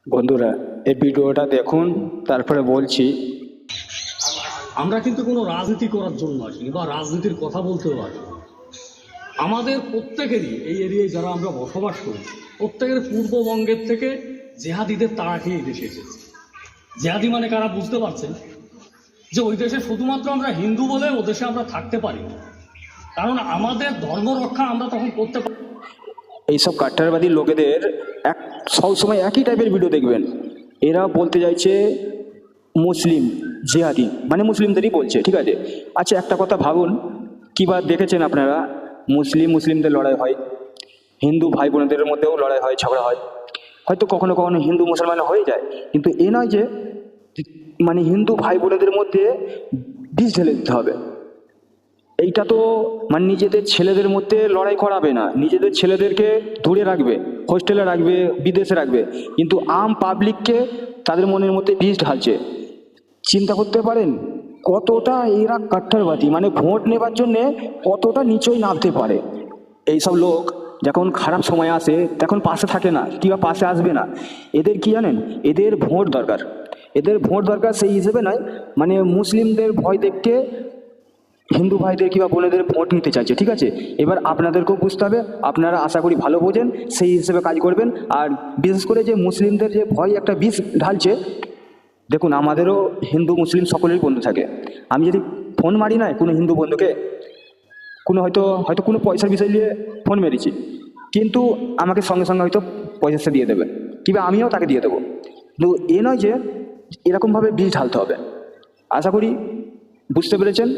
বন্ধুরা, এই ভিডিওটা দেখুন, তারপরে বলছি। আমরা কিন্তু কোনো রাজনীতি করার জন্য আসিনি বা রাজনীতির কথা বলতেও আসিনি। আমাদের প্রত্যেকেরই এই এরিয়ায় যারা আমরা বসবাস করি, প্রত্যেকের পূর্ববঙ্গের থেকে জেহাদিদের তাড়া খেয়ে এই দেশে এসেছে। জেহাদি মানে কারা বুঝতে পারছেন? যে ওই দেশে শুধুমাত্র আমরা হিন্দু বলে ও দেশে আমরা থাকতে পারি না, কারণ আমাদের ধর্ম রক্ষা আমরা তখন করতে পারি। এইসব কাট্টারবাদী লোকেদের এক সবসময় একই টাইপের ভিডিও দেখবেন। এরা বলতে চাইছে মুসলিম জিহাদি, মানে মুসলিমদেরই বলছে, ঠিক আছে। আচ্ছা, একটা কথা ভাবুন, কিবা দেখেছেন আপনারা মুসলিমদের লড়াই হয়, হিন্দু ভাই বোনদের মধ্যেও লড়াই হয়, ঝগড়া হয়, হয়তো কখনো কখনো হিন্দু মুসলমান হয়ে যায়, কিন্তু এ নয় যে মানে হিন্দু ভাই বোনেদের মধ্যে বিষ ঢেলে দিতে হবে। এইটা তো মানে নিজেদের ছেলেদের মধ্যে লড়াই করাবে না, নিজেদের ছেলেদেরকে দূরে রাখবে, হোস্টেলে রাখবে, বিদেশে রাখবে, কিন্তু আম পাবলিককে তাদের মনের মধ্যে বিষ ঢালছে। চিন্তা করতে পারেন কতটা এরা কাট্টারবাদী, মানে ভোট নেবার জন্যে কতটা নিচই নামতে পারে। এইসব লোক যখন খারাপ সময় আসে তখন পাশে থাকে না, কিংবা পাশে আসবে না। এদের কি জানেন, এদের ভোট দরকার, এদের ভোট দরকার। সেই হিসেবে নয়, মানে মুসলিমদের ভয় দেখতে হিন্দু ভাইদের কিংবা বোনেদের ভোট নিতে চাইছে, ঠিক আছে। এবার আপনাদেরকেও বুঝতে হবে, আপনারা আশা করি ভালো বোঝেন, সেই হিসেবে কাজ করবেন। আর বিশেষ করে যে মুসলিমদের যে ভয় একটা বিষ ঢালছে, দেখুন আমাদেরও হিন্দু মুসলিম সকলেরই বন্ধু থাকে। আমি যদি ফোন মারি না কোনো হিন্দু বন্ধুকে, কোনো হয়তো হয়তো কোনো পয়সার বিষয় নিয়ে ফোন মেরেছি, কিন্তু আমাকে সঙ্গে সঙ্গে হয়তো পয়সা দিয়ে দেবে, কিংবা আমিও তাকে দিয়ে দেবো। কিন্তু এ নয় যে এরকমভাবে বিষ ঢালতে হবে। আশা করি বুঝতে পেরেছেন।